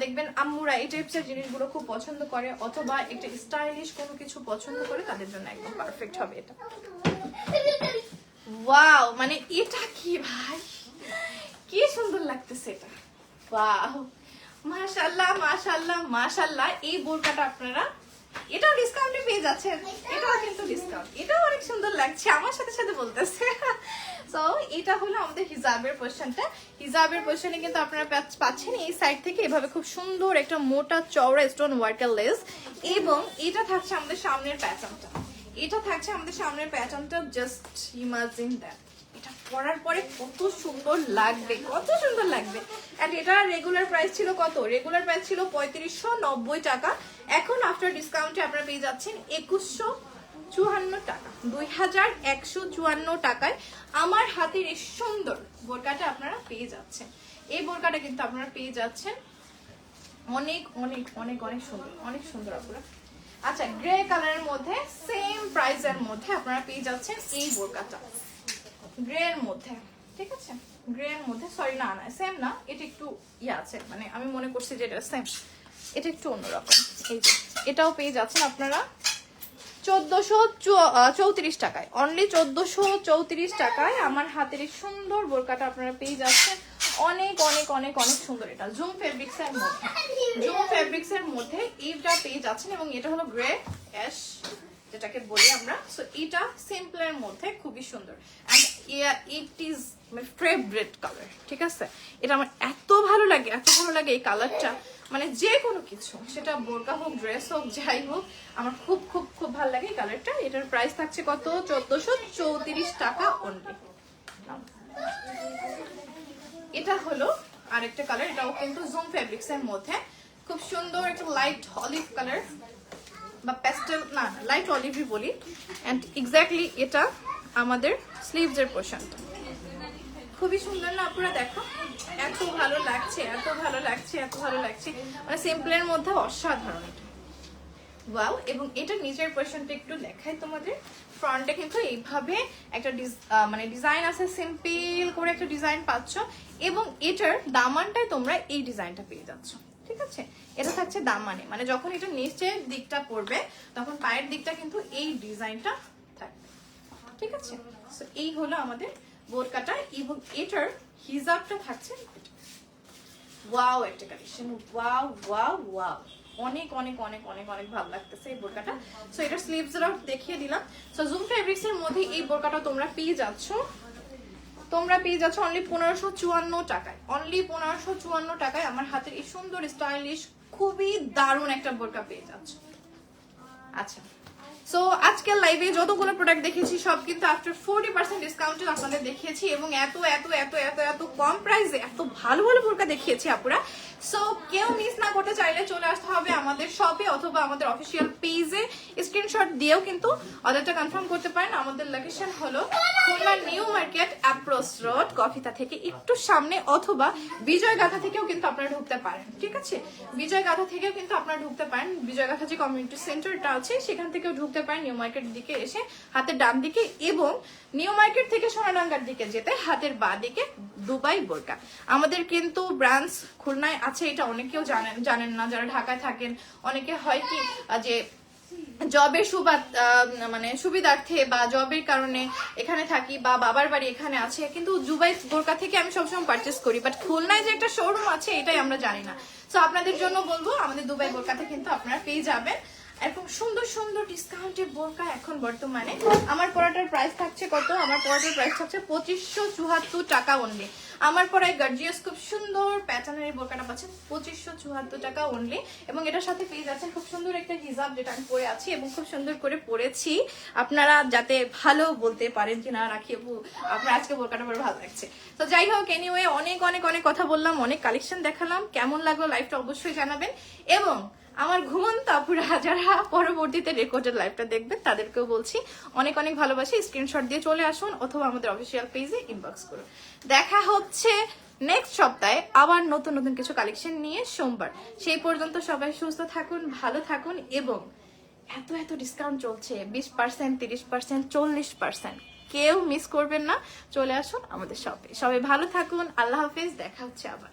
দেখবেন আম্মুরা এই টাইপসের জিনিসগুলো খুব পছন্দ করে, অথবা একটা স্টাইলিশ কোনো কিছু পছন্দ করে, তাদের জন্য একদম পারফেক্ট হবে এটা। ওয়াও, মানে এটা কি ভাই, কি সুন্দর লাগতেছে এটা, ওয়াও মাশাআল্লাহ মাশাআল্লাহ মাশাআল্লাহ। এই বোরকাটা আপনারা এটাও ডিসকাউন্টে পেয়ে যাচ্ছেন, এটাও কিন্তু ডিসকাউন্ট, এটাও অনেক সুন্দর লাগছে, আমার সাথে সাথে বলতেছে। সো এটা হলো আমাদের হিজাবের পোরশনটা। হিজাবের পোরশনে কিন্তু আপনারা পাচ্ছেন এই সাইড থেকে এভাবে খুব সুন্দর একটা মোটা চওড়া স্টোন ওয়ার্কের লেস, এবং এটা থাকছে আমাদের সামনের প্যাটার্নটা, এটা থাকছে আমাদের সামনের প্যাটার্নটা। জাস্ট ইমাজিন দ্যাট, এটা পরার পরে কত সুন্দর লাগবে, কত সুন্দর লাগবে। এন্ড এটা রেগুলার প্রাইস ছিল কত? রেগুলার প্রাইস ছিল 3590 টাকা, এখন আফটার ডিসকাউন্টে আপনারা পেয়ে যাচ্ছেন 2154 টাকা, 2154 টাকায় আমার হাতের এই সুন্দর বোরকাটা আপনারা পেয়ে যাচ্ছেন। এই বোরকাটা কিন্তু আপনারা পেয়ে যাচ্ছেন অনেক অনেক অনেক অনেক সুন্দর, অনেক সুন্দর আপনারা। আচ্ছা গ্রে কালারের মধ্যে সেম প্রাইসের মধ্যে আপনারা পেয়ে যাচ্ছেন এই বোরকাটা, গ্রে এর মধ্যে, ঠিক আছে? গ্রে এর মধ্যে, সরি না না সেম না, এটা একটু ইয়ে আছে, মানে আমি মনে করছি যে এটা সেম, এটা একটু অন্যরকম। এই যে এটাও পেয়ে যাচ্ছেন আপনারা 1434 টাকায়, অনলি 1434 টাকায় আমার হাতের এই সুন্দর বোরকাটা আপনারা পেয়ে যাচ্ছেন। অনেক অনেক অনেক অনেক সুন্দর, এটা জুম ফেব্রিক্স এর মধ্যে, জুম ফেব্রিক্স এর মধ্যে এইটা পেয়ে যাচ্ছেন এবং এটা হলো গ্রে অ্যাশ যেটাকে বলি আমরা। সো এটা সিম্পলের মধ্যে খুবই সুন্দর, and it is my favourite colour, ঠিক আছে? এটা আমার এত ভালো লাগে, এত ভালো লাগে এই কালারটা, মানে যে কোনো কিছু, সেটা বোরকা হোক ড্রেস হোক যাই হোক, আমার খুব খুব খুব ভালো লাগে এই কালারটা। এটার প্রাইস থাকছে কত? 1434 টাকা অনলি। এটা হলো আরেকটা কালার, এটাও কিন্তু জুম ফেব্রিক্স এর মধ্যে খুব সুন্দর একটা লাইট অলিভ কালার বা প্যাস্টেল, না লাইট অলিভই বলি। এন্ড এক্স্যাক্টলি এটা আমাদের স্লিভস এর পোর্শনটা, খুবই সুন্দর না আপনারা দেখো, এত ভালো লাগছে, এত ভালো লাগছে, এত ভালো লাগছে, মানে সিম্পলের মধ্যে অসাধারণ এটা। ওয়াও। এবং এটা নিচের পোর্শনটা একটু দেখাই তোমাদের। ফ্রন্টে কিন্তু এইভাবে একটা মানে ডিজাইন আছে, সিম্পল করে একটা ডিজাইন পাচ্ছ, এবং এটার দামানটায় তোমরা এই ডিজাইনটা পেয়ে যাচ্ছ। ঠিক আছে, এটা থাকছে দামানে, মানে যখন এটা নিচের দিকটা পড়বে তখন পায়ের দিকটা কিন্তু এই ডিজাইনটা থাকবে। ঠিক আছে, সো এই হলো আমাদের বোরকাটা, এবং এটার হিজাবটা থাকছে। ওয়াও একটা কালেকশন, ওয়াও ওয়াও ওয়াও, অনেক অনেক অনেক অনেক অনেক ভালো লাগতেছে এই বোরকাটা। সো এটার স্লিভসটাও দেখিয়ে দিলাম। সো জুম ফেব্রিক্স এর মধ্যে এই বোরকাটা তোমরা পেয়ে যাচ্ছ অনলি 1554 টাকায়, অনলি 1554 টাকায় আমার হাতের এই সুন্দর স্টাইলিশ খুবই দারুণ একটা বোরকা পেয়ে যাচ্ছ। আচ্ছা, সো আজকের লাইভে যতগুলো প্রোডাক্ট দেখেছি সব কিন্তু আফটার 40% ডিসকাউন্টে আপনাদের দেখিয়েছি, এবং এত এত এত এত এত কম প্রাইসে এত ভালো ভালো বোরকা দেখিয়েছি আপুরা। সো কেউ মিস না করতে চাইলে চলে আসতে হবে আমাদের শপে অথবা আমাদের অফিসিয়াল পেজে, স্ক্রিনশট দিয়েও কিন্তু অর্ডারটা কনফার্ম করতে পারেন। আমাদের লোকেশন হলো Khulna new market approach road, কফিতা থেকে একটু সামনে, অথবা বিজয়গাথা থেকেও কিন্তু আপনারা ঢুকতে পারেন। ঠিক আছে, বিজয়গাথা থেকেও কিন্তু আপনারা ঢুকতে পারেন, বিজয়গাথা যে কমিউনিটি সেন্টারটা আছে সেখান থেকেও ঢুকতে পারেন নিউ মার্কেট দিকে এসে হাতের ডান দিকে, এবং নিউ মার্কেট থেকে সোনাডাঙ্গার দিকে যেতে হাতের বাঁ দিকে দুবাই বোরকা। আমাদের কিন্তু ব্রাঞ্চ খুলনায় আছে, এটা অনেকেও জানেন না, যারা ঢাকায় থাকেন অনেকে হয় কি যে জবের মানে সুবিধার্থে বা জবের কারণে এখানে থাকি, বা বাবার বাড়ি এখানে আছে, কিন্তু দুবাই বোরকা থেকে আমি সবসময় পারচেস করি, বাট খুলনায় যে একটা শোরুম আছে এটাই আমরা জানি না। সো আপনাদের জন্য বলবো আমাদের দুবাই বোরকাতে কিন্তু আপনারা পেয়ে যাবেন এরকম সুন্দর সুন্দর ডিসকাউন্টের বোরকা। এখন বর্তমানে আমার পরাটার প্রাইস থাকছে কত? আমার পরাটার প্রাইস থাকছে 2574 টাকা অনলি। আমার পরায় গর্জিয়াস খুব সুন্দর প্যাটার্নের এই বোরকাটা পাচ্ছেন 2574 টাকা অনলি, এবং এটার সাথে পেয়ে যাচ্ছেন খুব সুন্দর একটা হিজাব যেটা আমি পরে আছি এবং খুব সুন্দর করে পরেছি, আপনারা যাতে ভালো বলতে পারেন যে না রাখি আপু আপনার আজকে বোরকাটা পরে ভালো লাগছে। তো যাই হোক, এনিওয়ে অনেক অনেক অনেক কথা বললাম, অনেক কালেকশন দেখালাম, কেমন লাগলো লাইভটা অবশ্যই জানাবেন। এবং আমার ঘুমন্ত আপুরা যারা পরবর্তীতে রেকর্ডেড লাইভটা দেখবেন তাদেরকেও বলছি অনেক অনেক ভালোবাসি, স্ক্রিনশট দিয়ে চলে আসুন অথবা আমাদের অফিসিয়াল পেজে ইনবক্স করুন। দেখা হচ্ছে নেক্সট সপ্তাহে আবার নতুন নতুন কিছু কালেকশন নিয়ে সোমবার। সেই পর্যন্ত সবাই সুস্থ থাকুন, ভালো থাকুন, এবং এত এত ডিসকাউন্ট চলছে 20%, 30%, 40%, কেউ মিস করবেন না, চলে আসুন আমাদের শপে। সবাই ভালো থাকুন, আল্লাহ হাফেজ, দেখা হচ্ছে আবার।